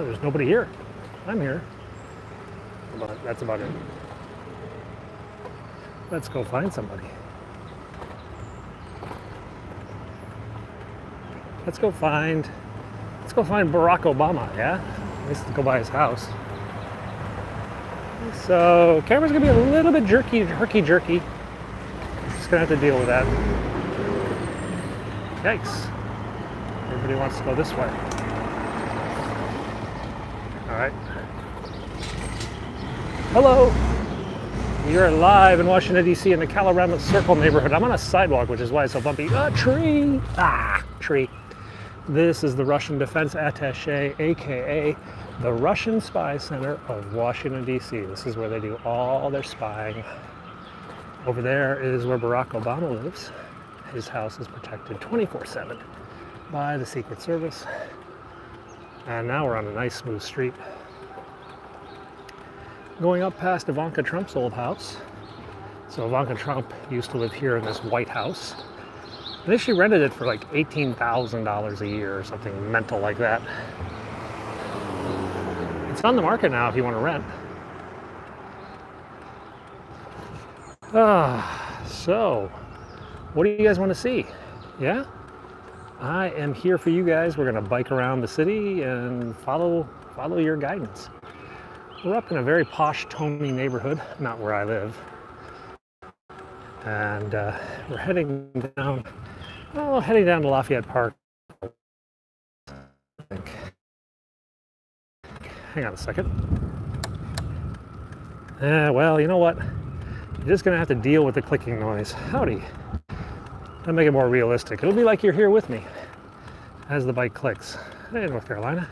There's nobody here. I'm here. But that's about it. Let's go find somebody. Let's go find Barack Obama, yeah? Let's go by his house. So, camera's gonna be a little bit herky-jerky. Just gonna have to deal with that. Yikes. Everybody wants to go this way. All right. Hello. We are live in Washington, D.C. in the Calorama Circle neighborhood. I'm on a sidewalk, which is why it's so bumpy. Tree. Tree. This is the Russian Defense Attaché, aka the Russian Spy Center of Washington, D.C. This is where they do all their spying. Over there is where Barack Obama lives. His house is protected 24/7 by the Secret Service. And now we're on a nice smooth street. Going up past Ivanka Trump's old house. So Ivanka Trump used to live here in this White House. They actually rented it for like $18,000 a year or something mental like that. It's on the market now if you want to rent. So, what do you guys want to see? Yeah? I am here for you guys. We're going to bike around the city and follow your guidance. We're up in a very posh, Tony neighborhood, not where I live. And we're heading down to Lafayette Park. I think. Hang on a second. Well, you know what? You're just going to have to deal with the clicking noise. Howdy. That'll make it more realistic. It'll be like you're here with me as the bike clicks. Hey, North Carolina.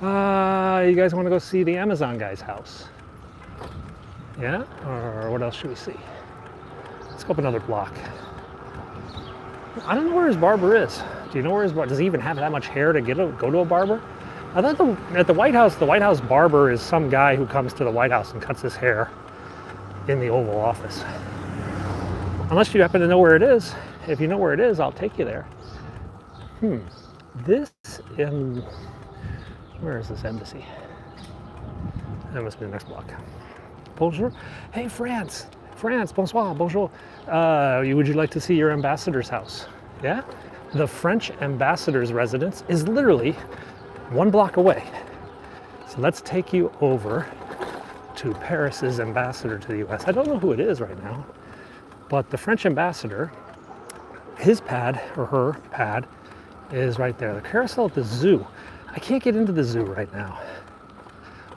You guys want to go see the Amazon guy's house? Yeah? Or what else should we see? Let's go up another block. I don't know where his barber is. Do you know where his barber? Does he even have that much hair to go to a barber? I thought at the White House barber is some guy who comes to the White House and cuts his hair in the Oval Office. Unless you happen to know where it is. If you know where it is, I'll take you there. Where is this embassy? That must be the next block. Bonjour. Hey, France. Bonsoir. Bonjour. Would you like to see your ambassador's house? Yeah? The French ambassador's residence is literally 1 block away. So let's take you over to Paris's ambassador to the U.S. I don't know who it is right now, but the French ambassador, his pad or her pad is right there. The carousel at the zoo. I can't get into the zoo right now.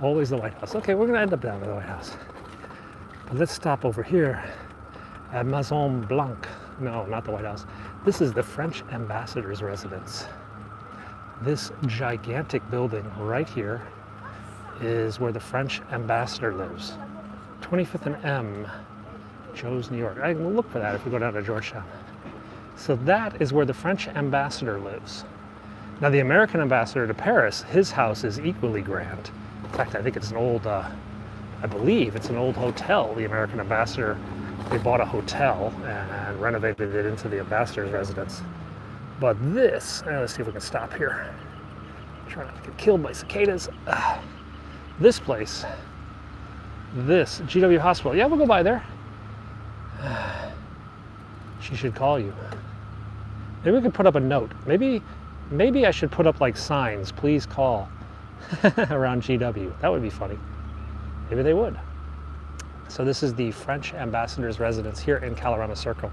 Always the White House. Okay, we're gonna end up down at the White House. But let's stop over here at Maison Blanche. No, not the White House. This is the French ambassador's residence. This gigantic building right here is where the French ambassador lives. 25th and M, Joe's, New York. I can look for that if we go down to Georgetown. So that is where the French ambassador lives. Now the American ambassador to Paris, his house is equally grand. In fact, I think it's an old, I believe it's an old hotel. The American ambassador, they bought a hotel and renovated it into the ambassador's residence. But this, let's see if we can stop here. Try not to get killed by cicadas. This place, this GW Hospital. Yeah, we'll go by there. She should call you. Maybe we could put up a note. Maybe I should put up like signs, please call, around GW. That would be funny. Maybe they would. So this is the French ambassador's residence here in Calorama Circle.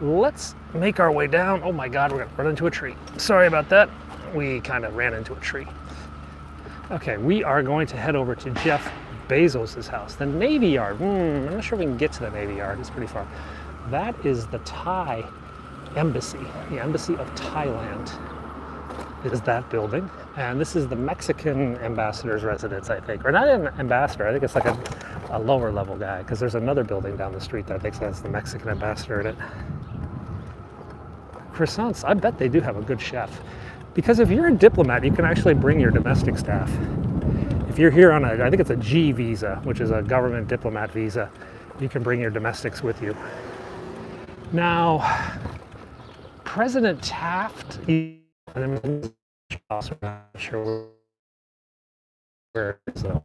Let's make our way down. Oh my God, we're gonna run into a tree. Sorry about that. We kind of ran into a tree. Okay, we are going to head over to Jeff Bezos' house, the Navy Yard. I'm not sure if we can get to the Navy Yard, it's pretty far. That is the Thai Embassy, the Embassy of Thailand is that building. And this is the Mexican ambassador's residence, I think. Or not an ambassador, I think it's like a lower level guy, because there's another building down the street that I think has the Mexican ambassador in it. Croissants, I bet they do have a good chef. Because if you're a diplomat, you can actually bring your domestic staff. If you're here on I think it's a G visa, which is a government diplomat visa, you can bring your domestics with you. Now, President Taft, I'm not sure where is it?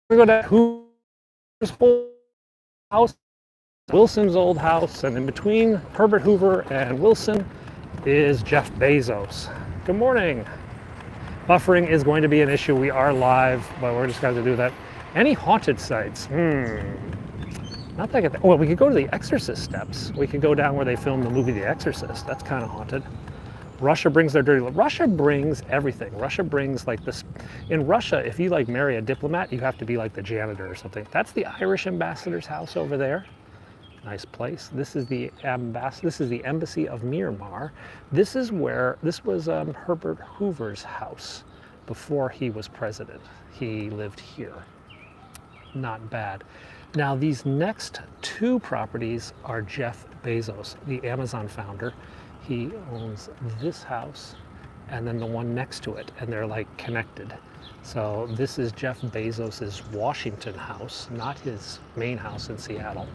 We go to Hoover's old house, Wilson's old house, and in between Herbert Hoover and Wilson is Jeff Bezos. Good morning. Buffering is going to be an issue. We are live, but we're just going to do that. Any haunted sites? Not that I get. Well, we could go to the Exorcist steps. We could go down where they filmed the movie The Exorcist. That's kind of haunted. Russia brings their dirty. Russia brings everything. Russia brings like this. In Russia, if you like marry a diplomat, you have to be like the janitor or something. That's the Irish ambassador's house over there. Nice place. This is the embassy of Myanmar. This was Herbert Hoover's house before he was president. He lived here. Not bad. Now these next two properties are Jeff Bezos, the Amazon founder. He owns this house and then the one next to it, and they're like connected. So this is Jeff Bezos's Washington house, not his main house in Seattle.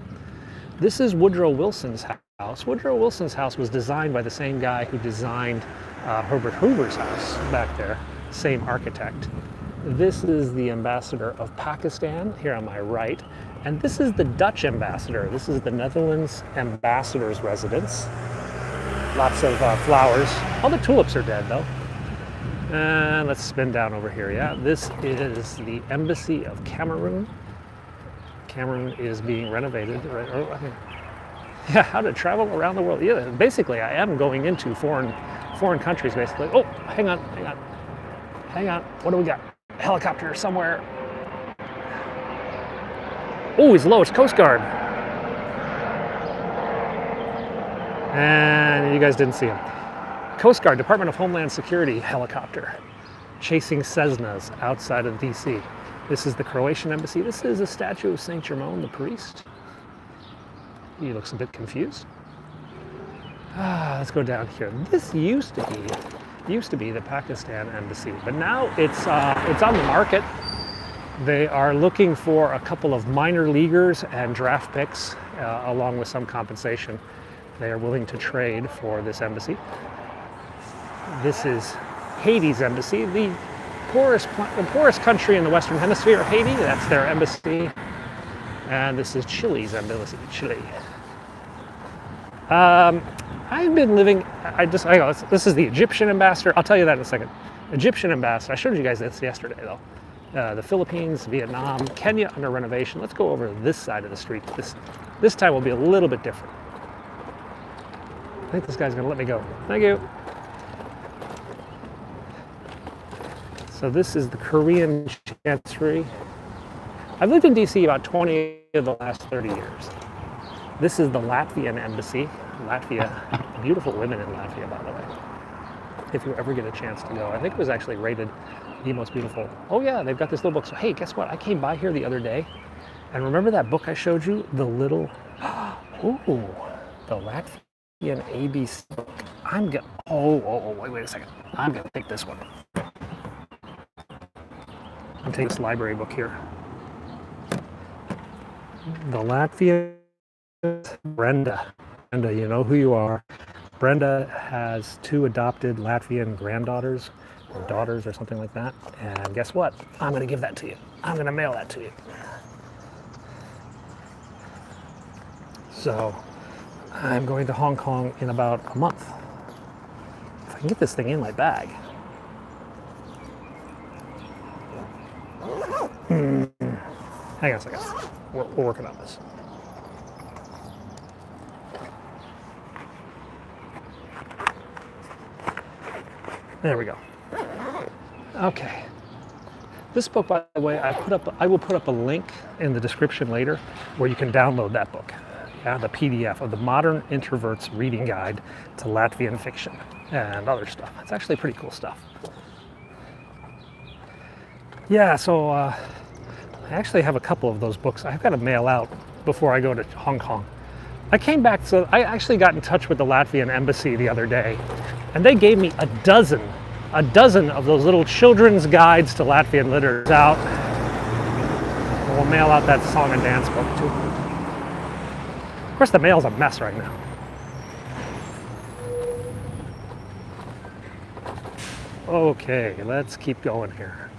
This is Woodrow Wilson's house. Woodrow Wilson's house was designed by the same guy who designed Herbert Hoover's house back there, same architect. This is the ambassador of Pakistan here on my right, and this is the Dutch ambassador. This is the Netherlands ambassador's residence. Lots of flowers. All the tulips are dead though. And let's spin down over here. Yeah, this is the embassy of Cameroon. Cameroon is being renovated. Right? Yeah, how to travel around the world. Yeah, basically I am going into foreign countries basically. Oh, hang on. What do we got? A helicopter somewhere. Oh, he's low. It's Coast Guard. And you guys didn't see him. Coast Guard, Department of Homeland Security helicopter chasing Cessnas outside of DC. This is the Croatian Embassy. This is a statue of Saint Germain, the priest. He looks a bit confused. Let's go down here. This used to be the Pakistan Embassy, but now it's on the market. They are looking for a couple of minor leaguers and draft picks, along with some compensation. They are willing to trade for this embassy. This is Haiti's embassy, the poorest country in the Western Hemisphere. Haiti, that's their embassy. And this is Chile's embassy, Chile. I've been living, this is the Egyptian ambassador. I'll tell you that in a second. Egyptian ambassador, I showed you guys this yesterday though. The Philippines, Vietnam, Kenya under renovation. Let's go over this side of the street. This time will be a little bit different. I think this guy's gonna let me go. Thank you. So this is the Korean Chancery. I've lived in DC about 20 of the last 30 years. This is the Latvian Embassy. Latvia, beautiful women in Latvia, by the way. If you ever get a chance to go. I think it was actually rated the most beautiful. Oh yeah, they've got this little book. So hey, guess what? I came by here the other day, and remember that book I showed you? The little, ooh, the Latvian ABC book. Wait a second. I'm gonna take this one. I'm taking this library book here. The Latvian Brenda, you know who you are. Brenda has two adopted Latvian granddaughters, or daughters, or something like that. And guess what? I'm gonna give that to you. I'm gonna mail that to you. So, I'm going to Hong Kong in about a month. If I can get this thing in my bag. Hang on a second. We're working on this. There we go. Okay. This book, by the way, I will put up a link in the description later where you can download that book. Yeah, the PDF of the Modern Introvert's Reading Guide to Latvian Fiction and other stuff. It's actually pretty cool stuff. Yeah, so I actually have a couple of those books I've got to mail out before I go to Hong Kong. I came back, so I actually got in touch with the Latvian embassy the other day, and they gave me a dozen of those little children's guides to Latvian literature out. And we'll mail out that song and dance book too. Of course, the mail's a mess right now. Okay, let's keep going here.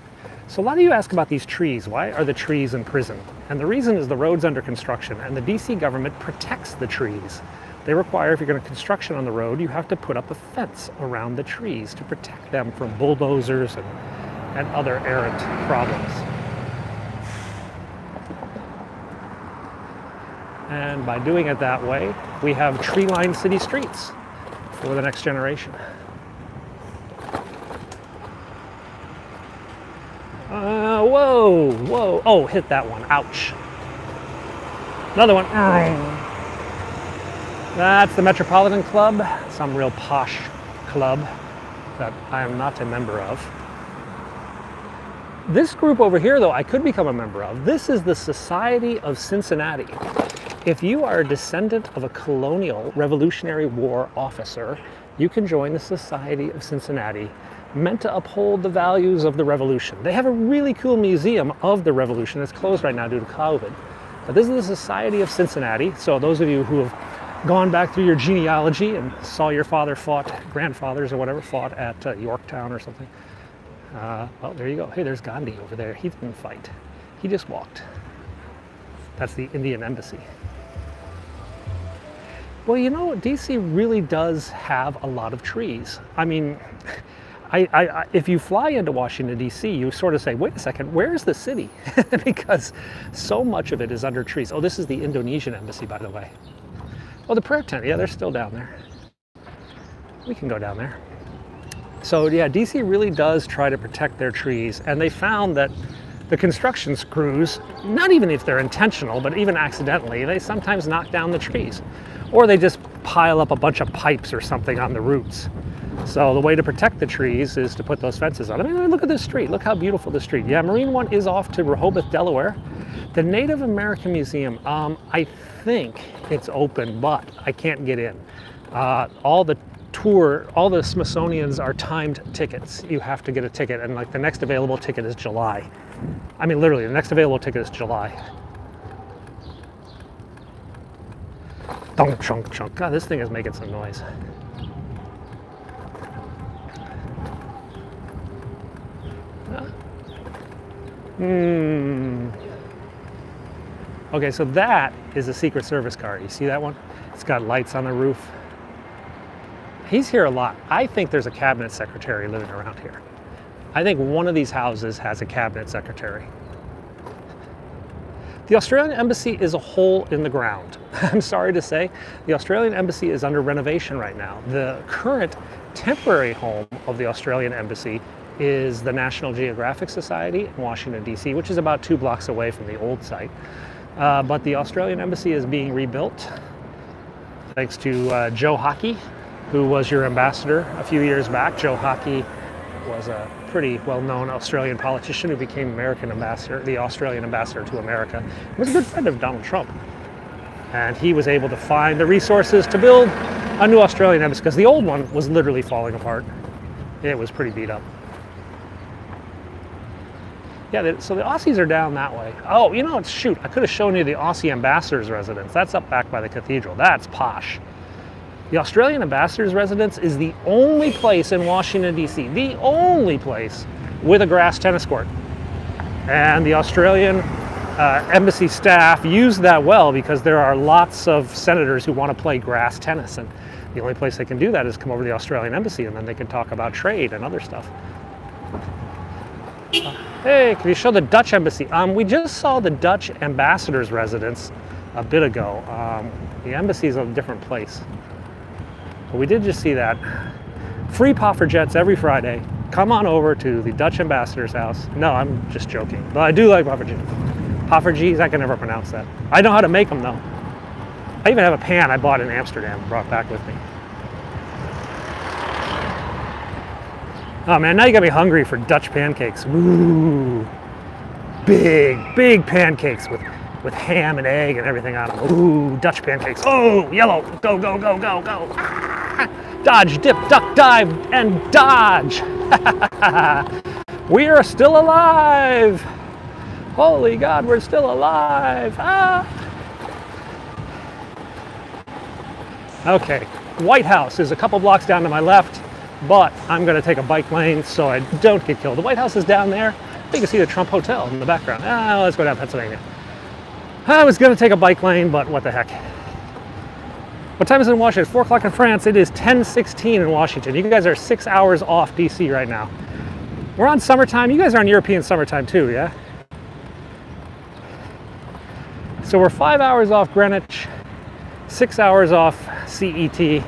So a lot of you ask about these trees. Why are the trees in prison? And the reason is the road's under construction, and the DC government protects the trees. They require, if you're going to construction on the road, you have to put up a fence around the trees to protect them from bulldozers and other errant problems. And by doing it that way, we have tree-lined city streets for the next generation. Whoa. Oh, hit that one. Ouch. Another one. That's the Metropolitan Club, some real posh club that I am not a member of. This group over here, though, I could become a member of. This is the Society of Cincinnati. If you are a descendant of a colonial Revolutionary War officer, you can join the Society of Cincinnati, meant to uphold the values of the Revolution. They have a really cool museum of the Revolution that's closed right now due to COVID. But this is the Society of Cincinnati, so those of you who have gone back through your genealogy and saw your grandfathers or whatever fought at Yorktown or something. Well, there you go. Hey, there's Gandhi over there. He didn't fight. He just walked. That's the Indian Embassy. Well, you know, DC really does have a lot of trees. I mean, if you fly into Washington, D.C., you sort of say, wait a second, where is the city? Because so much of it is under trees. Oh, this is the Indonesian Embassy, by the way. Oh, the prayer tent, yeah, they're still down there. We can go down there. So yeah, DC really does try to protect their trees, and they found that the construction crews, not even if they're intentional, but even accidentally, they sometimes knock down the trees. Or they just pile up a bunch of pipes or something on the roots. So the way to protect the trees is to put those fences on. I mean, look at this street. Look how beautiful this street. Yeah, Marine One is off to Rehoboth, Delaware. The Native American Museum, I think it's open, but I can't get in. All the Smithsonians are timed tickets. You have to get a ticket, and like the next available ticket is July. I mean, literally, the next available ticket is July. Dunk, chunk, chunk. God, this thing is making some noise. Okay, so that is a Secret Service car. You see that one? It's got lights on the roof. He's here a lot. I think there's a cabinet secretary living around here. I think one of these houses has a cabinet secretary. The Australian Embassy is a hole in the ground. I'm sorry to say, the Australian Embassy is under renovation right now. The current temporary home of the Australian Embassy is the National Geographic Society in Washington, D.C., which is about 2 blocks away from the old site. But the Australian Embassy is being rebuilt thanks to Joe Hockey, who was your ambassador a few years back. Joe Hockey was a pretty well-known Australian politician who became American ambassador, the Australian ambassador to America. He was a good friend of Donald Trump. And he was able to find the resources to build a new Australian embassy, because the old one was literally falling apart. It was pretty beat up. Yeah, so the Aussies are down that way. Oh, you know, shoot, I could have shown you the Aussie ambassador's residence. That's up back by the cathedral. That's posh. The Australian ambassador's residence is the only place in Washington, D.C., the only place with a grass tennis court. And the Australian embassy staff use that well, because there are lots of senators who want to play grass tennis. And the only place they can do that is come over to the Australian embassy, and then they can talk about trade and other stuff. Hey, can you show the Dutch embassy? We just saw the Dutch ambassador's residence a bit ago. The embassy is a different place. But we did just see that. Free puffer jets every Friday. Come on over to the Dutch ambassador's house. No, I'm just joking. But I do like puffer jets. Puffer G's, I can never pronounce that. I know how to make them though. I even have a pan I bought in Amsterdam, brought back with me. Oh man, now you got me hungry for Dutch pancakes. Ooh, big pancakes with ham and egg and everything on them. Ooh, Dutch pancakes. Oh, yellow. Go, go, go, go, go. Ah! Dodge, dip, duck, dive, and dodge. We are still alive. Holy God, we're still alive. Ah. Okay, White House is a couple blocks down to my left. but I'm going to take a bike lane so I don't get killed. The White House is down there. You can see the Trump Hotel in the background. Let's go down Pennsylvania. I was going to take a bike lane, but what the heck. What time is it in Washington? 4 o'clock in France. It is 10:16 in Washington. You guys are 6 hours off DC right now. We're on summertime. You guys are on European summertime too, yeah? So we're 5 hours off Greenwich, 6 hours off CET.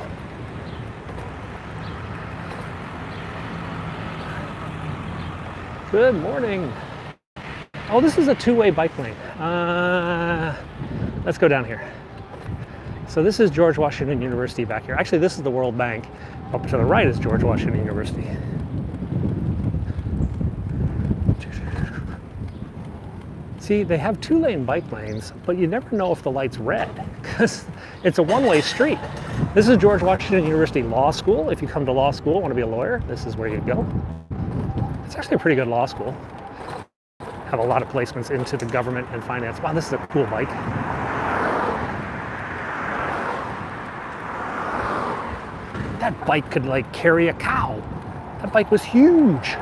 Good morning. Oh, this is a two-way bike lane. Let's go down here. So this is George Washington University back here. Actually, this is the World Bank. Up to the right is George Washington University. See, they have two-lane bike lanes, but you never know if the light's red because it's a one-way street. This is George Washington University Law School. If you come to law school, want to be a lawyer, this is where you go. It's actually a pretty good law school. Have a lot of placements into the government and finance. Wow, this is a cool bike. That bike could like carry a cow. That bike was huge.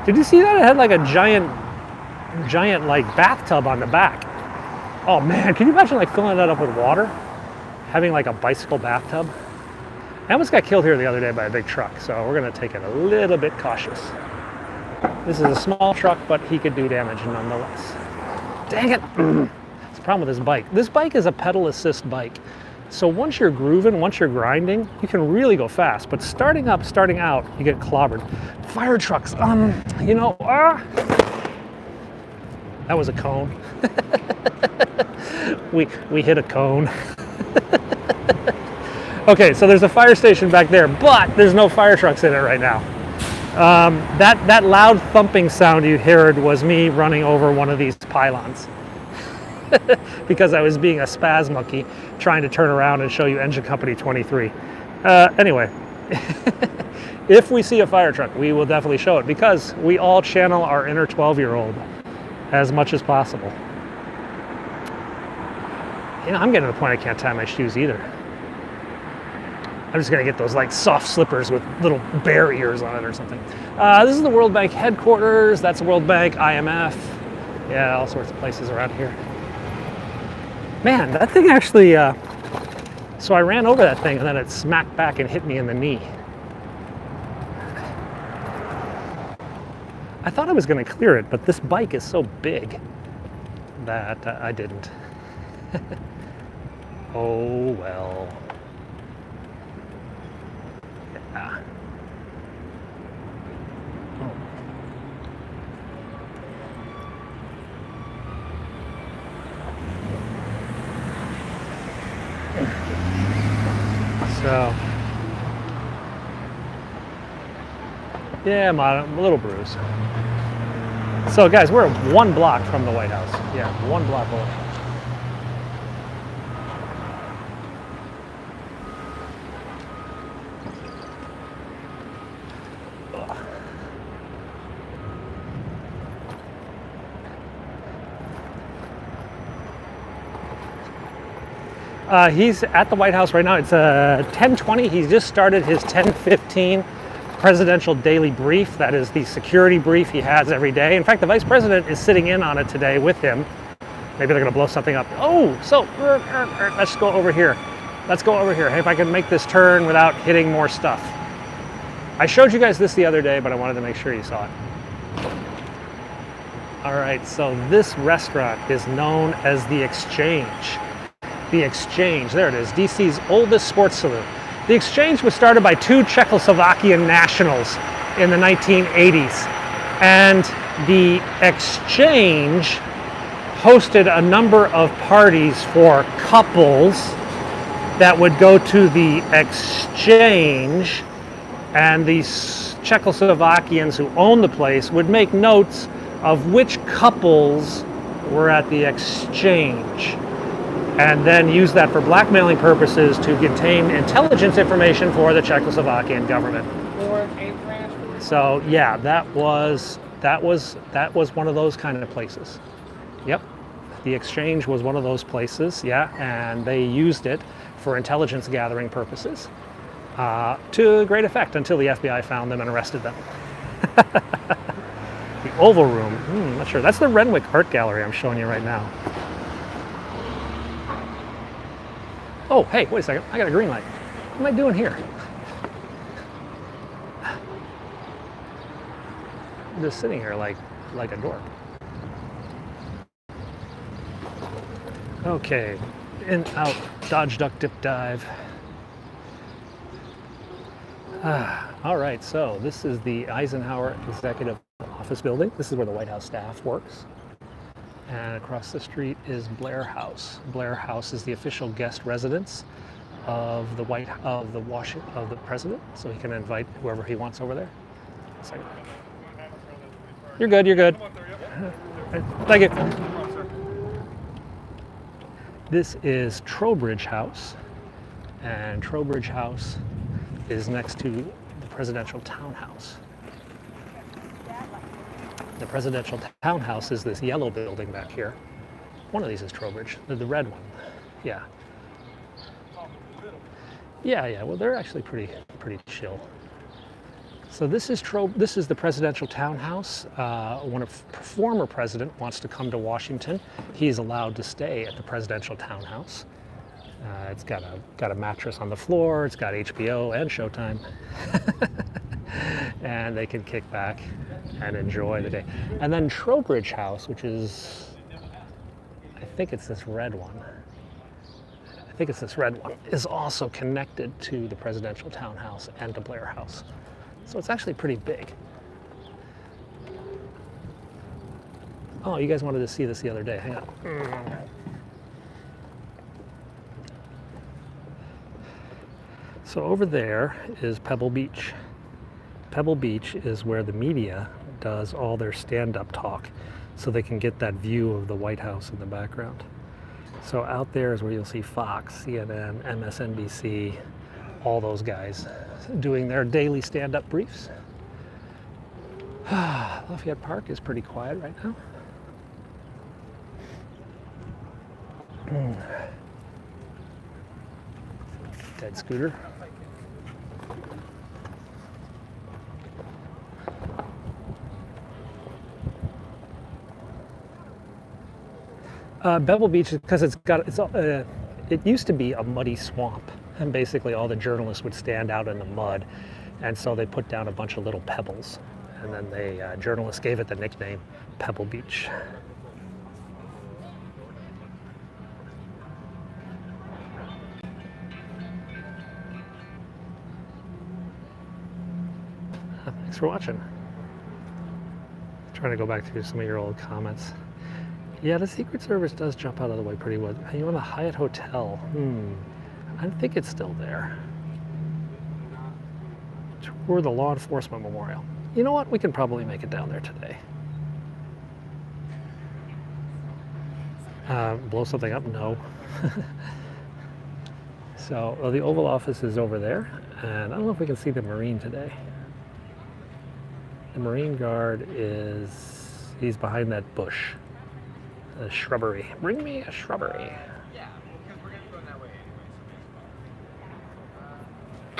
Did you see that? It had like a giant like bathtub on the back. Oh man, can you imagine like filling that up with water? Having like a bicycle bathtub? I almost got killed here the other day by a big truck, so we're gonna take it a little bit cautious. This is a small truck, but he could do damage nonetheless. Dang it! That's the problem with this bike. This bike is a pedal assist bike. So once you're grooving, once you're grinding, you can really go fast. But starting up, starting out, you get clobbered. Fire trucks, you know, that was a cone. we hit a cone. Okay, so there's a fire station back there, but there's no fire trucks in it right now. That loud thumping sound you heard was me running over one of these pylons. Because I was being a spaz monkey trying to turn around and show you Engine Company 23. Anyway, if we see a fire truck, we will definitely show it because we all channel our inner 12-year-old as much as possible. You know, I'm getting to the point I can't tie my shoes either. I'm just gonna get those like soft slippers with little bear ears on it or something. This is the World Bank headquarters. That's the World Bank, IMF. Yeah, all sorts of places around here. Man, that thing actually, so I ran over that thing and then it smacked back and hit me in the knee. I thought I was gonna clear it, but this bike is so big that I didn't. Oh well. Yeah. So, yeah, I'm a little bruised. So guys, we're 1 block from the White House. Yeah, 1 block away. He's at the White House right now. It's 10:20. He's just started his 10:15 presidential daily brief. That is the security brief he has every day. In fact, the vice president is sitting in on it today with him. Maybe they're going to blow something up. Oh, so let's go over here. Let's go over here. Hey, if I can make this turn without hitting more stuff. I showed you guys this the other day, but I wanted to make sure you saw it. All right, so this restaurant is known as The Exchange. The Exchange, there it is, DC's oldest sports saloon. The Exchange was started by 2 Czechoslovakian nationals in the 1980s. And the Exchange hosted a number of parties for couples that would go to the Exchange, and these Czechoslovakians who owned the place would make notes of which couples were at the Exchange, and then use that for blackmailing purposes to contain intelligence information for the Czechoslovakian government. So yeah, that was one of those kind of places. Yep, the Exchange was one of those places. Yeah, and they used it for intelligence gathering purposes. to great effect until the FBI found them and arrested them. The Oval Room, not sure. That's the Renwick Art Gallery I'm showing you right now. Oh, hey, wait a second. I got a green light. What am I doing here? I'm just sitting here like a dork. Okay, in, out, dodge, duck, dip, dive. All right, so this is the Eisenhower Executive Office Building. This is where the White House staff works. And across the street is Blair House. Blair House is the official guest residence of the president, so he can invite whoever he wants over there. A second. You're good. You're good. Thank you. This is Trowbridge House, and Trowbridge House is next to the presidential townhouse. The presidential townhouse is this yellow building back here. One of these is Trowbridge, the red one. Yeah. Yeah. Well, they're actually pretty chill. So this is the presidential townhouse. When a former president wants to come to Washington, he's allowed to stay at the presidential townhouse. It's got a mattress on the floor. It's got HBO and Showtime, and they can kick back and enjoy the day. And then Trowbridge House, which is, I think it's this red one. Is also connected to the presidential townhouse and to Blair House. So it's actually pretty big. Oh, you guys wanted to see this the other day. Hang on. So over there is Pebble Beach. Pebble Beach is where the media does all their stand-up talk, so they can get that view of the White House in the background. So out there is where you'll see Fox, CNN, MSNBC, all those guys doing their daily stand-up briefs. Lafayette Park is pretty quiet right now. Dead scooter. Pebble Beach, because it used to be a muddy swamp, and basically all the journalists would stand out in the mud, and so they put down a bunch of little pebbles, and then journalists gave it the nickname Pebble Beach. Thanks for watching. Trying to go back to some of your old comments. Yeah, the Secret Service does jump out of the way pretty well. Are you on the Hyatt Hotel? I think it's still there. Tour the Law Enforcement Memorial. You know what? We can probably make it down there today. Blow something up? No. So the Oval Office is over there, and I don't know if we can see the Marine today. The Marine Guard he's behind that bush. A shrubbery. Bring me a shrubbery. Yeah, because we're going to go that way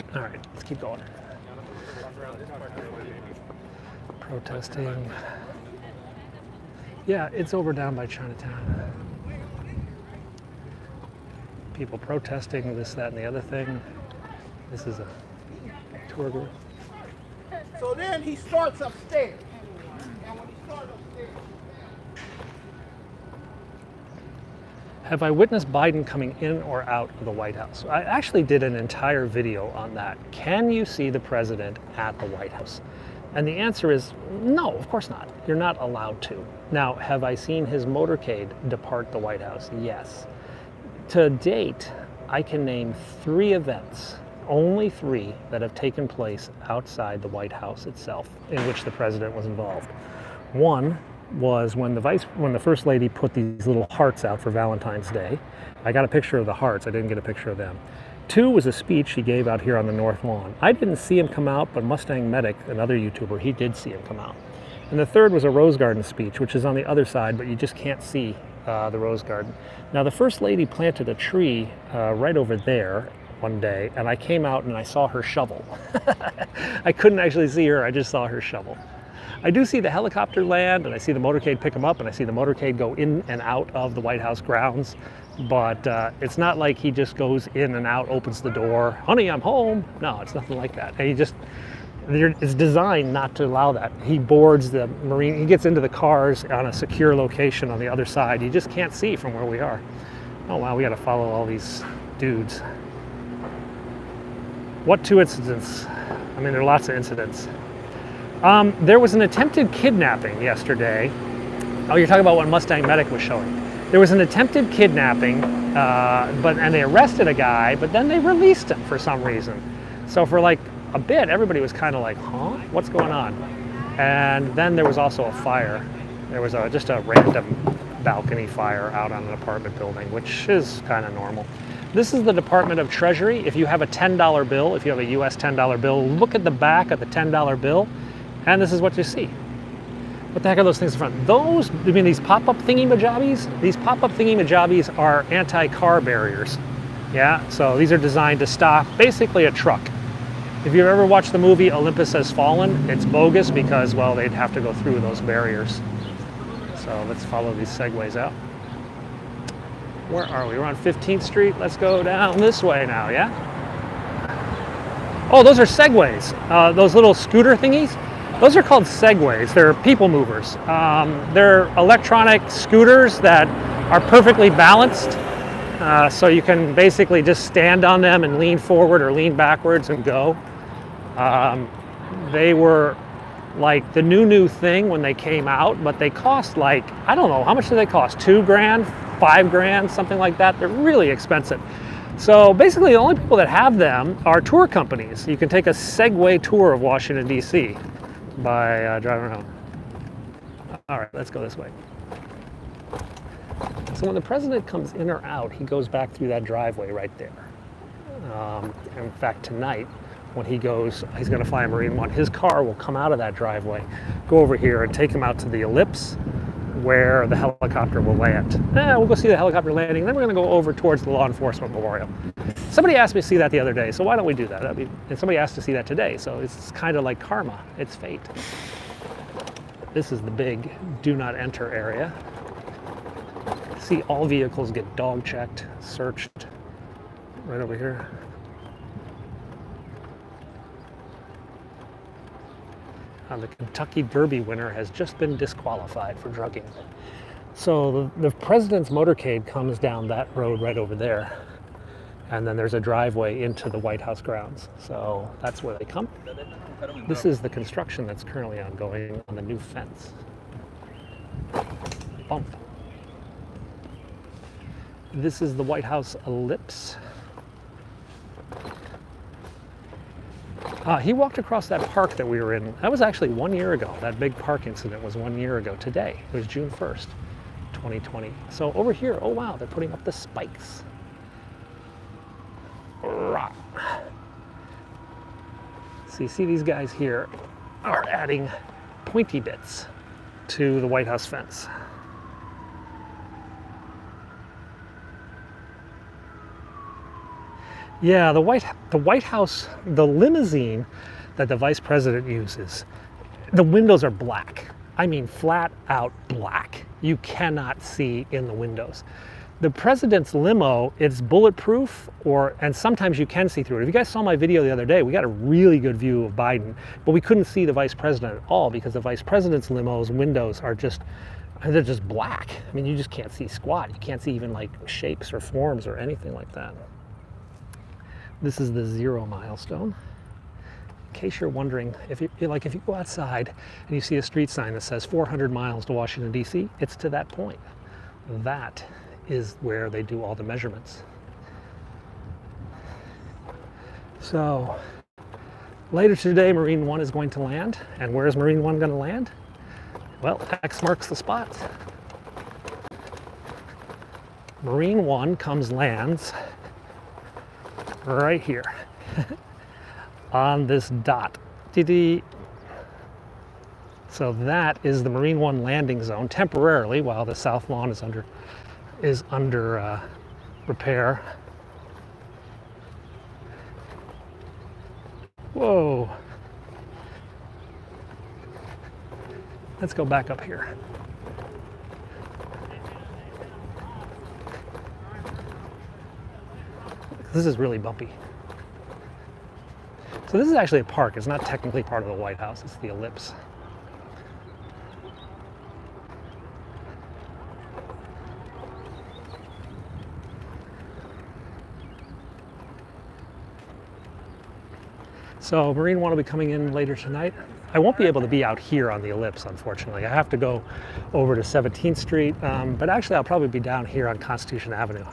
anyway. All right, let's keep going. Protesting. Yeah, it's over down by Chinatown. People protesting this, that, and the other thing. This is a tour group. So then he starts upstairs. And when he starts upstairs, Have I witnessed Biden coming in or out of the White House? I actually did an entire video on that. Can you see the president at the White House? And the answer is no, of course not. You're not allowed to. Now, have I seen his motorcade depart the White House? Yes. To date, I can name 3 events, only 3, that have taken place outside the White House itself in which the president was involved. One was when the First Lady put these little hearts out for Valentine's Day. I got a picture of the hearts, I didn't get a picture of them. 2 was a speech he gave out here on the North Lawn. I didn't see him come out, but Mustang Medic, another YouTuber, he did see him come out. And the 3rd was a Rose Garden speech, which is on the other side, but you just can't see the Rose Garden. Now the First Lady planted a tree right over there one day, and I came out and I saw her shovel. I couldn't actually see her, I just saw her shovel. I do see the helicopter land, and I see the motorcade pick them up, and I see the motorcade go in and out of the White House grounds, but it's not like he just goes in and out, opens the door, honey, I'm home. No, it's nothing like that. And it's designed not to allow that. He boards the Marine, he gets into the cars on a secure location on the other side. You just can't see from where we are. Oh wow, we gotta follow all these dudes. What two incidents? I mean, there are lots of incidents. There was an attempted kidnapping yesterday. Oh, you're talking about what Mustang Medic was showing. There was an attempted kidnapping, and they arrested a guy, but then they released him for some reason. So for like a bit, everybody was kind of like, huh? What's going on? And then there was also a fire. There was just a random balcony fire out on an apartment building, which is kind of normal. This is the Department of Treasury. If you have a $10 bill, if you have a US $10 bill, look at the back of the $10 bill, and this is what you see. What the heck are those things in front? Those, I mean, these pop-up thingy-majobbies? These pop-up thingy-majobbies are anti-car barriers. Yeah, so these are designed to stop basically a truck. If you've ever watched the movie Olympus Has Fallen, it's bogus because, well, they'd have to go through those barriers. So let's follow these segways out. Where are we? We're on 15th Street. Let's go down this way now, yeah? Oh, those are segways. Those little scooter thingies. Those are called segways. They're people movers. They're electronic scooters that are perfectly balanced. So you can basically just stand on them and lean forward or lean backwards and go. They were like the new thing when they came out, but they cost like, I don't know, how much do they cost? $2 grand, $5 grand, something like that. They're really expensive. So basically the only people that have them are tour companies. You can take a Segway Tour of Washington, D.C. by driving around. All right, let's go this way. So when the president comes in or out, he goes back through that driveway right there. In fact, tonight, when he goes, he's going to fly a Marine One. His car will come out of that driveway, go over here, and take him out to the ellipse where the helicopter will land. We'll go see the helicopter landing, then we're going to go over towards the Law Enforcement Memorial. Somebody asked me to see that the other day, so why don't we do that? And somebody asked to see that today, so it's kind of like karma. It's fate. This is the big do not enter area. See, all vehicles get dog checked, searched, right over here. The Kentucky Derby winner has just been disqualified for drugging. So the president's motorcade comes down that road right over there. And then there's a driveway into the White House grounds. So that's where they come. This is the construction that's currently ongoing on the new fence. Bump. This is the White House ellipse. He walked across that park that we were in. That was actually 1 year ago. That big park incident was 1 year ago today. It was June 1st, 2020. So over here, oh wow, they're putting up the spikes. So you see these guys here are adding pointy bits to the White House fence. Yeah, the White House, the limousine that the vice president uses, the windows are black. I mean, flat out black. You cannot see in the windows. The president's limo, it's bulletproof, and sometimes you can see through it. If you guys saw my video the other day, we got a really good view of Biden, but we couldn't see the vice president at all because the vice president's limo's windows are they're just black. I mean, you just can't see squat. You can't see even like shapes or forms or anything like that. This is the 0 milestone. In case you're wondering, if you go outside and you see a street sign that says 400 miles to Washington, D.C., it's to that point. That is where they do all the measurements. So later today, Marine One is going to land. And where is Marine One going to land? Well, X marks the spot. Marine One lands right here on this dot. So that is the Marine One landing zone temporarily while the South Lawn is under repair. Whoa. Let's go back up here. This is really bumpy. So this is actually a park. It's not technically part of the White House. It's the Ellipse. So Maureen will be coming in later tonight. I won't be able to be out here on the Ellipse, unfortunately. I have to go over to 17th Street, but actually I'll probably be down here on Constitution Avenue.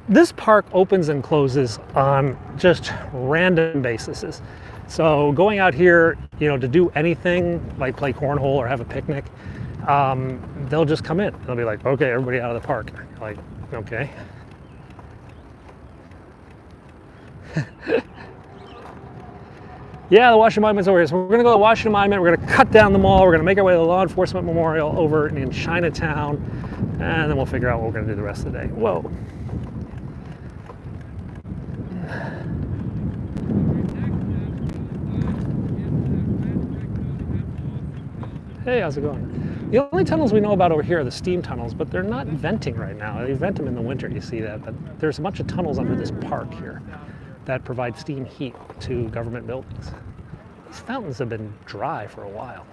This park opens and closes on just random basis. So going out here, you know, to do anything like play cornhole or have a picnic, they'll just come in. They'll be like, okay, everybody out of the park. Like, okay. Yeah, the Washington Monument's over here. So we're gonna go to the Washington Monument, we're gonna cut down the mall, we're gonna make our way to the Law Enforcement Memorial over in Chinatown, and then we'll figure out what we're gonna do the rest of the day. Whoa. Hey, how's it going? The only tunnels we know about over here are the steam tunnels, but they're not venting right now. They vent them in the winter, you see that, but there's a bunch of tunnels under this park here that provide steam heat to government buildings. These fountains have been dry for a while.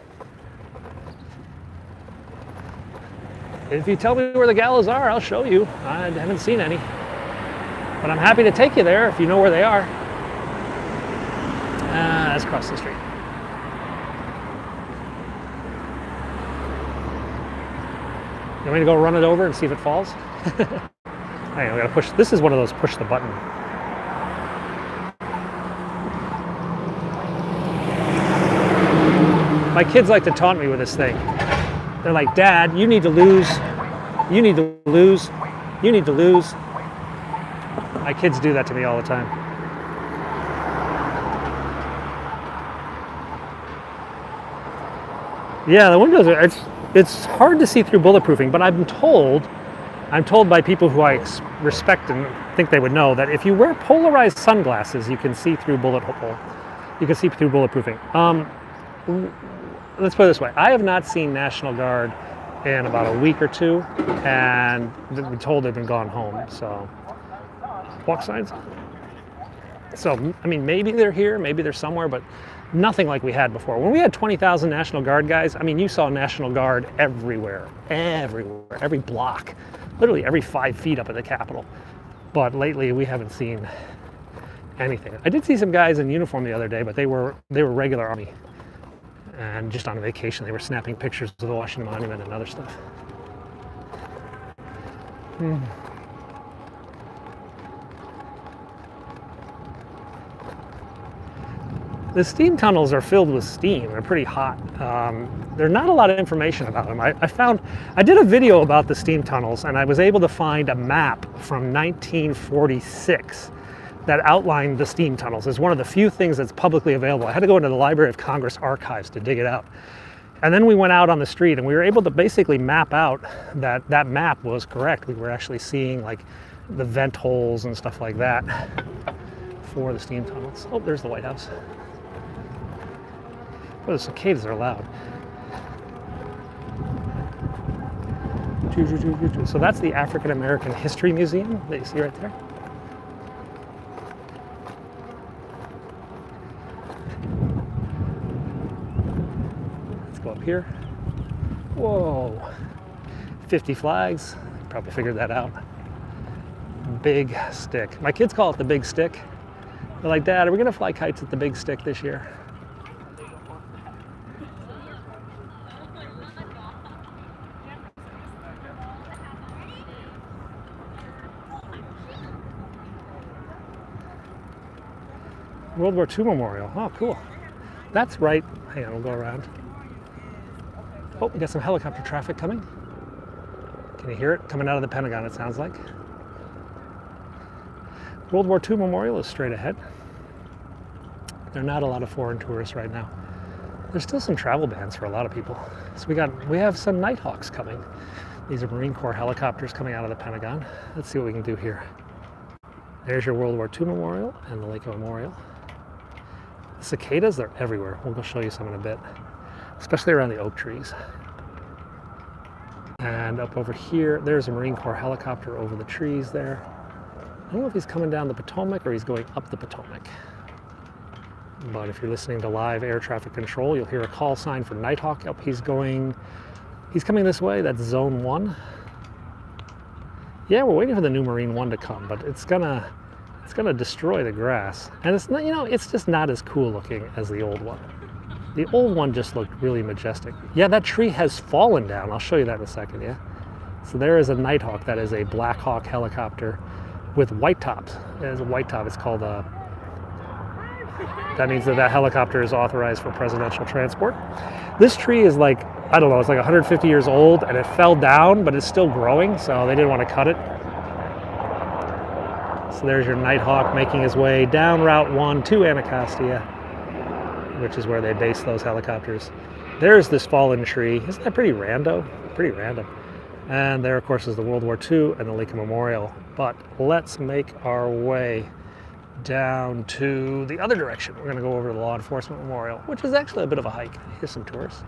If you tell me where the gallows are, I'll show you. I haven't seen any, but I'm happy to take you there if you know where they are. That's across the street. You want me to go run it over and see if it falls? Hang on, I gotta push. This is one of those push the button. My kids like to taunt me with this thing. They're like, Dad, you need to lose. You need to lose. You need to lose. My kids do that to me all the time. Yeah, the windows are, it's hard to see through bulletproofing, but I'm told by people who I respect and think they would know that if you wear polarized sunglasses, you can see through bulletproofing. Let's put it this way. I have not seen National Guard in about a week or two, and we're told they've been gone home, so. Walk signs. So, I mean, maybe they're here, maybe they're somewhere, but nothing like we had before. When we had 20,000 National Guard guys, I mean, you saw National Guard everywhere, every block, literally every 5 feet up at the Capitol. But lately, we haven't seen anything. I did see some guys in uniform the other day, but they were regular Army. And just on a vacation, they were snapping pictures of the Washington Monument and other stuff. The steam tunnels are filled with steam. They're pretty hot. There's not a lot of information about them. I did a video about the steam tunnels, and I was able to find a map from 1946 that outlined the steam tunnels. It's one of the few things that's publicly available. I had to go into the Library of Congress archives to dig it out. And then we went out on the street, and we were able to basically map out that that map was correct. We were actually seeing like the vent holes and stuff like that for the steam tunnels. Oh, there's the White House. Oh, the cicadas are loud. So that's the African American History Museum that you see right there. Let's go up here. Whoa. 50 flags. Probably figured that out. Big stick. My kids call it the big stick. They're like, Dad, are we going to fly kites at the big stick this year? World War II Memorial. Oh, cool. That's right. Hang on, we'll go around. Oh, we got some helicopter traffic coming. Can you hear it? Coming out of the Pentagon, it sounds like. World War II Memorial is straight ahead. There are not a lot of foreign tourists right now. There's still some travel bans for a lot of people. So we have some Nighthawks coming. These are Marine Corps helicopters coming out of the Pentagon. Let's see what we can do here. There's your World War II Memorial and the Lake Memorial. Cicadas, they're everywhere. We'll go show you some in a bit, especially around the oak trees. And up over here, there's a Marine Corps helicopter over the trees there. I don't know if he's coming down the Potomac or he's going up the Potomac. But if you're listening to live air traffic control, you'll hear a call sign for Nighthawk. Up, he's coming this way. That's Zone 1. Yeah, we're waiting for the new Marine One to come, but it's gonna destroy the grass. And it's not, it's just not as cool looking as the old one. The old one just looked really majestic. Yeah, that tree has fallen down. I'll show you that in a second, yeah? So there is a Nighthawk. That is a Black Hawk helicopter with white tops. It has a white top. It's called a... That means that helicopter is authorized for presidential transport. This tree is like, I don't know, it's like 150 years old, and it fell down, but it's still growing, so they didn't want to cut it. So there's your Nighthawk making his way down Route 1 to Anacostia, which is where they base those helicopters. There's this fallen tree. Isn't that pretty random? Pretty random. And there, of course, is the World War II and the Lincoln Memorial. But let's make our way down to the other direction. We're going to go over to the Law Enforcement Memorial, which is actually a bit of a hike. Here's some tourists.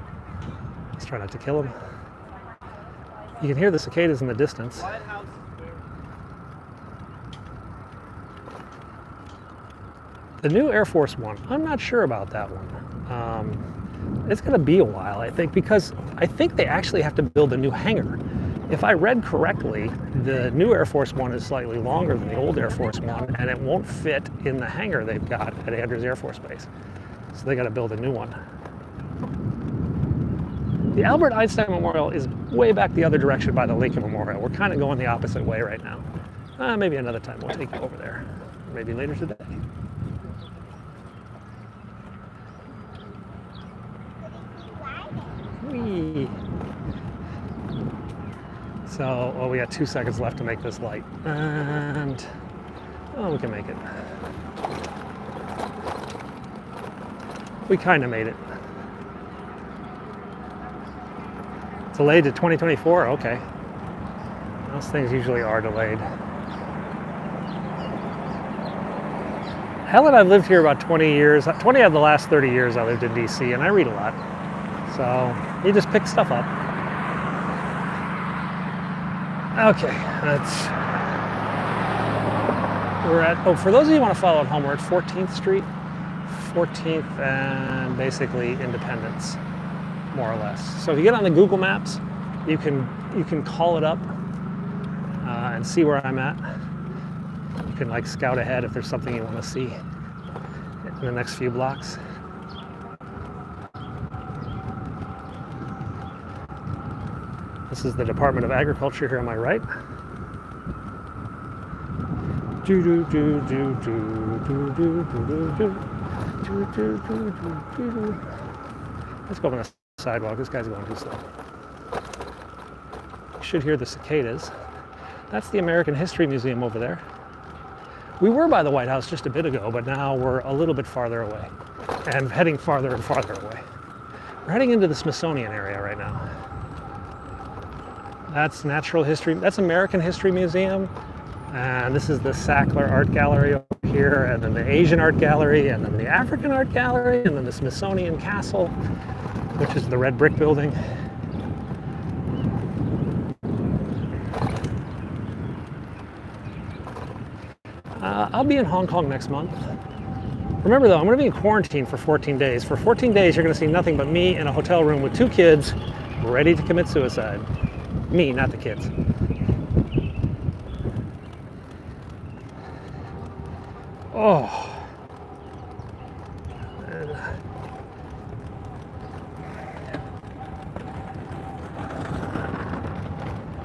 Let's try not to kill them. You can hear the cicadas in the distance. The new Air Force One, I'm not sure about that one. It's going to be a while, I think, because I think they actually have to build a new hangar. If I read correctly, the new Air Force One is slightly longer than the old Air Force One, and it won't fit in the hangar they've got at Andrews Air Force Base. So they got to build a new one. The Albert Einstein Memorial is way back the other direction by the Lincoln Memorial. We're kind of going the opposite way right now. Maybe another time we'll take you over there. Maybe later today. Whee. So, well, we got 2 seconds left to make this light. And, oh, we can make it. We kind of made it. Delayed to 2024? Okay. Those things usually are delayed. Helen, I've lived here about 20 years. 20 of the last 30 years I lived in DC, and I read a lot. So, you just pick stuff up. Okay, we're at, for those of you who want to follow at home, we're at 14th Street, 14th and basically Independence, more or less. So if you get on the Google Maps, you can call it up and see where I'm at. You can like scout ahead if there's something you want to see in the next few blocks. This is the Department of Agriculture here on my right. Let's go on the sidewalk. This guy's going too slow. You should hear the cicadas. That's the American History Museum over there. We were by the White House just a bit ago, but now we're a little bit farther away and heading farther and farther away. We're heading into the Smithsonian area right now. That's Natural History, that's American History Museum, and this is the Sackler Art Gallery over here, and then the Asian Art Gallery, and then the African Art Gallery, and then the Smithsonian Castle, which is the red brick building. I'll be in Hong Kong next month. Remember though, I'm going to be in quarantine for 14 days. For 14 days, you're going to see nothing but me in a hotel room with 2 kids ready to commit suicide. Me, not the kids. Oh.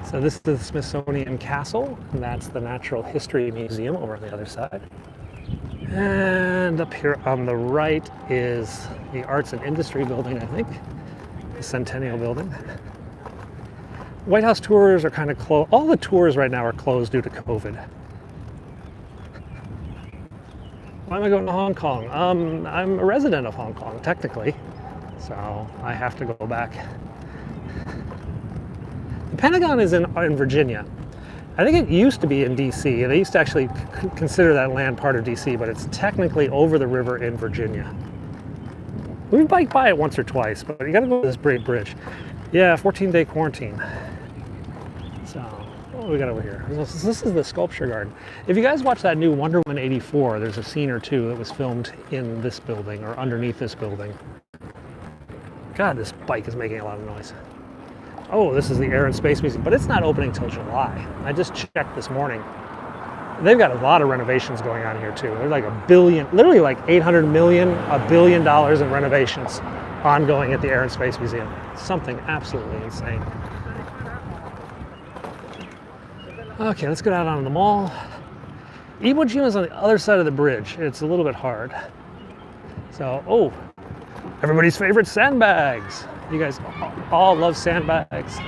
So this is the Smithsonian Castle, and that's the Natural History Museum over on the other side. And up here on the right is the Arts and Industry Building, I think. The Centennial Building. White House tours are kind of closed. All the tours right now are closed due to COVID. Why am I going to Hong Kong? I'm a resident of Hong Kong, technically, so I have to go back. The Pentagon is in Virginia. I think it used to be in DC. They used to actually consider that land part of DC, but it's technically over the river in Virginia. We've biked by it once or twice, but you gotta go to this great bridge. Yeah, 14-day quarantine. So, what do we got over here? This is the sculpture garden. If you guys watch that new Wonder Woman 84, there's a scene or two that was filmed in this building or underneath this building. God, this bike is making a lot of noise. Oh, this is the Air and Space Museum, but it's not opening till July. I just checked this morning. They've got a lot of renovations going on here too. They're like $1 billion, literally like 800 million, $1 billion in renovations ongoing at the Air and Space Museum. Something absolutely insane. Okay, let's get out onto the mall. Iwo Jima is on the other side of the bridge. It's a little bit hard. So, oh, everybody's favorite sandbags. You guys all love sandbags.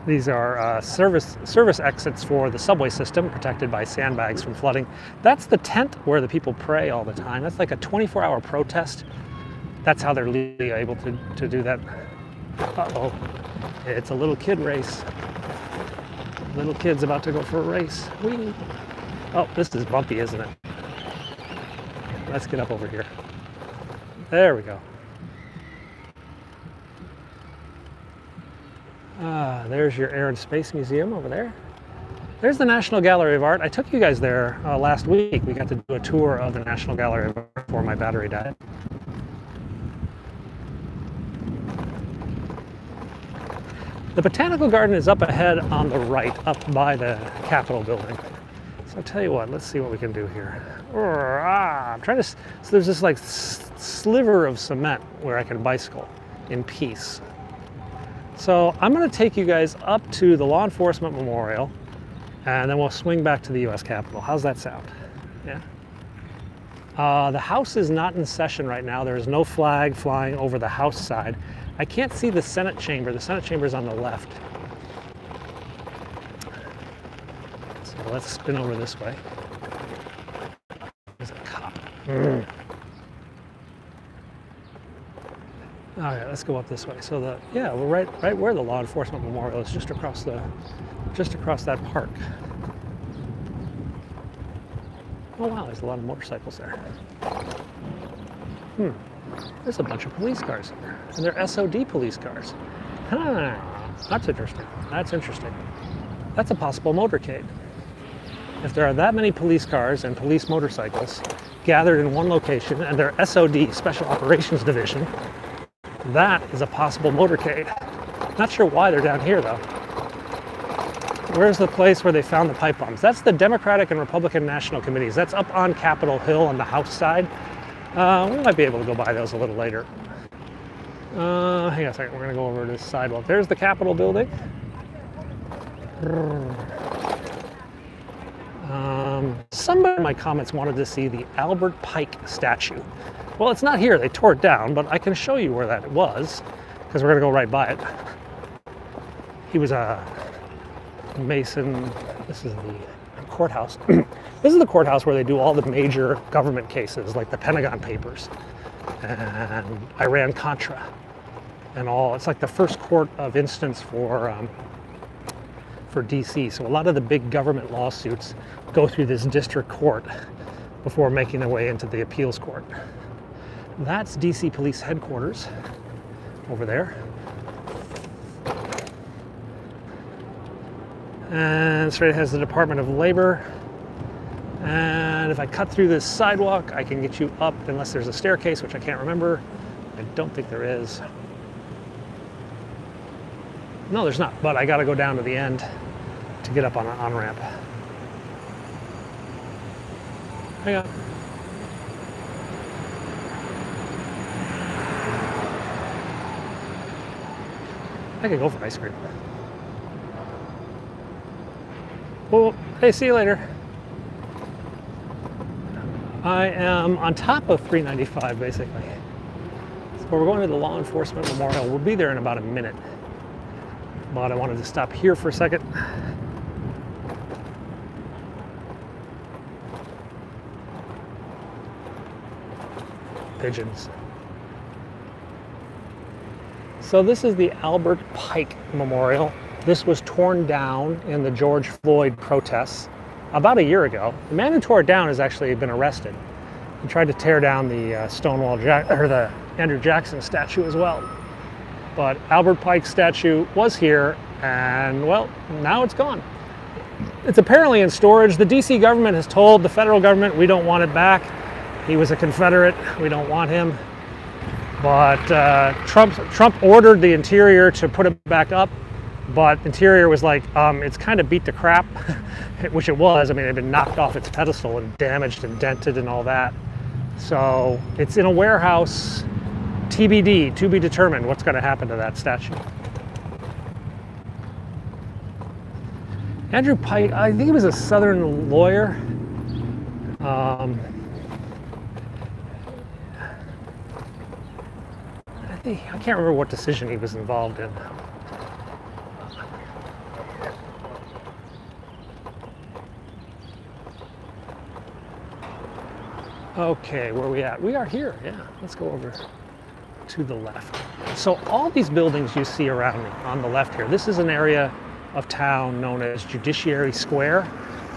These are service exits for the subway system, protected by sandbags from flooding. That's the tent where the people pray all the time. That's like a 24-hour protest. That's how they're legally able to do that. Uh-oh, it's a little kid race. Little kid's about to go for a race. Whee! Oh, this is bumpy, isn't it? Let's get up over here. There we go. There's your Air and Space Museum over there. There's the National Gallery of Art. I took you guys there last week. We got to do a tour of the National Gallery of Art before my battery died. The Botanical Garden is up ahead on the right, up by the Capitol building. So I'll tell you what, let's see what we can do here. I'm trying to, so there's this like sliver of cement where I can bicycle in peace. So I'm going to take you guys up to the Law Enforcement Memorial, and then we'll swing back to the U.S. Capitol. How's that sound? Yeah. The House is not in session right now. There is no flag flying over the House side. I can't see the Senate chamber. The Senate chamber is on the left. So let's spin over this way. There's a cop. All right, let's go up this way. So we're right where the Law Enforcement Memorial is, just across that park. Oh wow, there's a lot of motorcycles there. There's a bunch of police cars here, and they're SOD police cars. That's interesting. That's interesting. That's a possible motorcade. If there are that many police cars and police motorcycles gathered in one location, and they're SOD, Special Operations Division, that is a possible motorcade. Not sure why they're down here though. Where's the place where they found the pipe bombs? That's the Democratic and Republican National Committees. That's up on Capitol Hill on the House side. We might be able to go by those a little later. Hang on a second, we're gonna go over to this sidewalk. There's the Capitol building. Somebody in my comments wanted to see the Albert Pike statue. Well, it's not here, they tore it down, but I can show you where that was, because we're gonna go right by it. He was a Mason. This is the courthouse. This is the courthouse where they do all the major government cases, like the Pentagon Papers and Iran-Contra and all. It's like the first court of instance for DC. So a lot of the big government lawsuits go through this district court before making their way into the appeals court. That's DC Police Headquarters over there. And straight ahead is the Department of Labor. And if I cut through this sidewalk, I can get you up, unless there's a staircase, which I can't remember. I don't think there is. No, there's not, but I gotta go down to the end to get up on an on-ramp. Hang on. I could go for ice cream. Well, hey, see you later. I am on top of 395, basically. So we're going to the Law Enforcement Memorial. We'll be there in about a minute. But I wanted to stop here for a second. Pigeons. So this is the Albert Pike Memorial. This was torn down in the George Floyd protests about a year ago. The man who tore it down has actually been arrested. He tried to tear down the or the Andrew Jackson statue as well. But Albert Pike's statue was here, and well, now it's gone. It's apparently in storage. The DC government has told the federal government, we don't want it back. He was a Confederate, we don't want him. But Trump ordered the Interior to put it back up, but Interior was like, it's kind of beat to crap, which it was. I mean, it had been knocked off its pedestal and damaged and dented and all that. So it's in a warehouse, TBD, to be determined what's going to happen to that statue. Andrew Pike, I think he was a Southern lawyer. I can't remember what decision he was involved in. Okay, where are we at? We are here, yeah. Let's go over to the left. So all these buildings you see around me on the left here, this is an area of town known as Judiciary Square.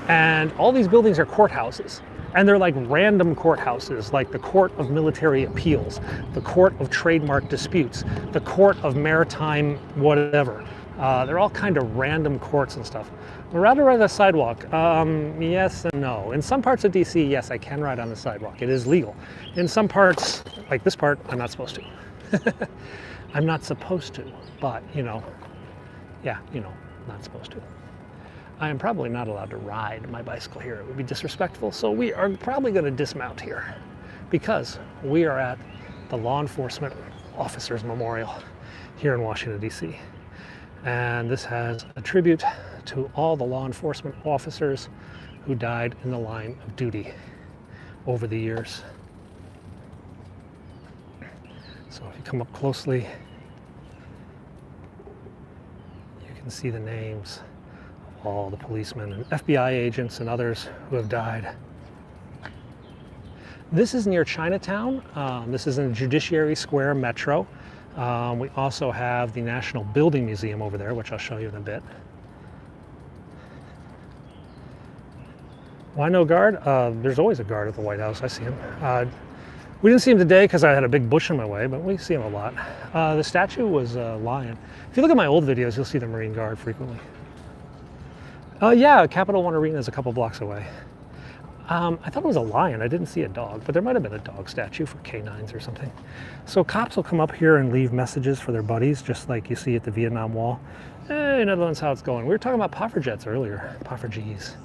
And all these buildings are courthouses. And they're like random courthouses, like the Court of Military Appeals, the Court of Trademark Disputes, the Court of Maritime whatever. They're all kind of random courts and stuff. We're out on the sidewalk. Yes and no. In some parts of DC, yes, I can ride on the sidewalk. It is legal. In some parts, like this part, I'm not supposed to. I'm not supposed to, but yeah, not supposed to. I am probably not allowed to ride my bicycle here. It would be disrespectful. So we are probably going to dismount here because we are at the Law Enforcement Officers Memorial here in Washington, D.C. And this has a tribute to all the law enforcement officers who died in the line of duty over the years. So if you come up closely, you can see the names of all the policemen and FBI agents and others who have died. This is near Chinatown. This is in Judiciary Square Metro. We also have the National Building Museum over there, which I'll show you in a bit. Why no guard? There's always a guard at the White House. I see him. We didn't see him today because I had a big bush in my way, but we see him a lot. The statue was a lion. If you look at my old videos, you'll see the Marine Guard frequently. Yeah, Capital One Arena is a couple blocks away. I thought it was a lion. I didn't see a dog, but there might have been a dog statue for canines or something. So cops will come up here and leave messages for their buddies, just like you see at the Vietnam Wall. Hey, Netherlands, how it's going. We were talking about puffer jets earlier, puffer Gs.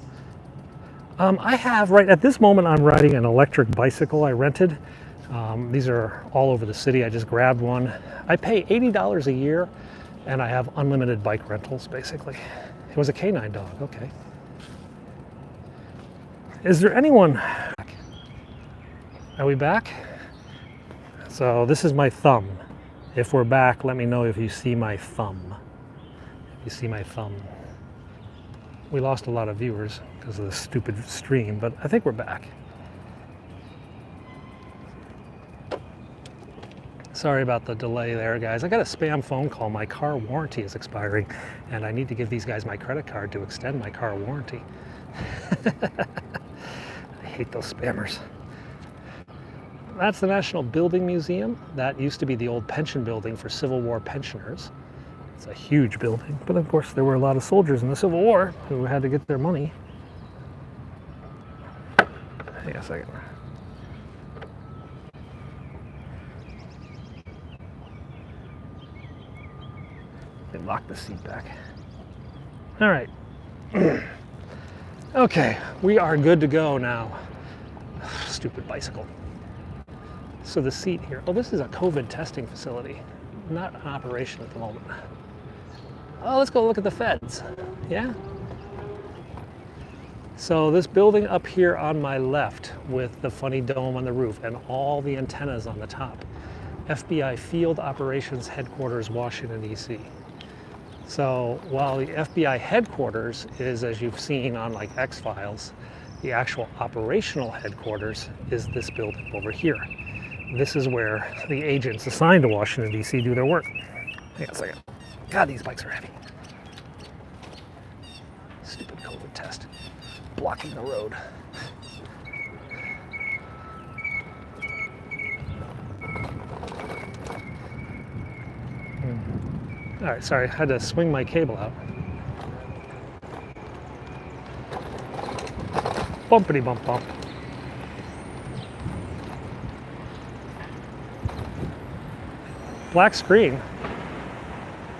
I have, right at this moment, I'm riding an electric bicycle I rented. These are all over the city. I just grabbed one. I pay $80 a year, and I have unlimited bike rentals, basically. It was a canine dog, okay. Is there anyone? Are we back? So this is my thumb. If we're back, let me know if you see my thumb. If you see my thumb. We lost a lot of viewers because of the stupid stream, but I think we're back. Sorry about the delay there, guys. I got a spam phone call. My car warranty is expiring, and I need to give these guys my credit card to extend my car warranty. I hate those spammers. That's the National Building Museum. That used to be the old pension building for Civil War pensioners. It's a huge building, but of course there were a lot of soldiers in the Civil War who had to get their money. Hang on a second. They locked the seat back. All right. Okay, we are good to go now. Stupid bicycle. So the seat here, oh, this is a COVID testing facility, not in operation at the moment. Oh, let's go look at the feds, yeah? So this building up here on my left with the funny dome on the roof and all the antennas on the top, FBI Field Operations Headquarters, Washington, D.C. So while the FBI headquarters is, as you've seen on like X-Files, the actual operational headquarters is this building over here. This is where the agents assigned to Washington, D.C. do their work. Hang on a second. God, these bikes are heavy. Stupid COVID test. Blocking the road. All right, sorry, I had to swing my cable out. Bumpity bump bump. Black screen.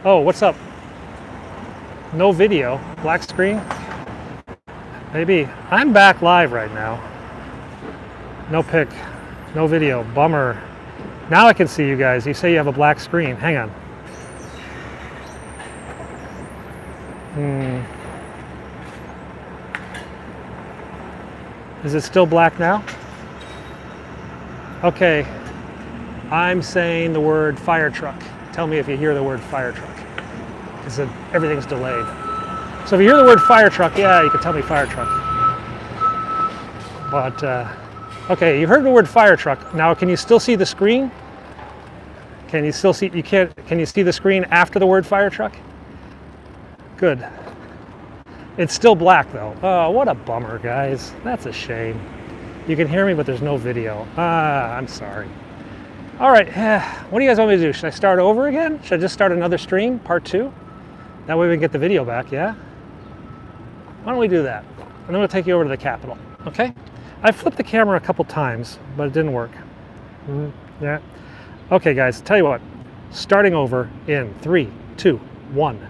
Oh, what's up? No video, black screen. Maybe. I'm back live right now. No pic, no video, bummer. Now I can see you guys. You say you have a black screen. Hang on. Is it still black now? Okay. I'm saying the word fire truck. Tell me if you hear the word fire truck. Because everything's delayed. So if you hear the word fire truck, yeah, you can tell me fire truck. But, okay, you heard the word fire truck. Now, can you still see the screen? Can you still see, can you see the screen after the word fire truck? Good. It's still black though. Oh, what a bummer, guys. That's a shame. You can hear me, but there's no video. I'm sorry. All right, what do you guys want me to do? Should I start over again? Should I just start another stream, part 2? That way we can get the video back, yeah? Why don't we do that? And then we'll take you over to the Capitol, okay? I flipped the camera a couple times, but it didn't work. Yeah. Okay, guys, tell you what. Starting over in 3, 2, 1.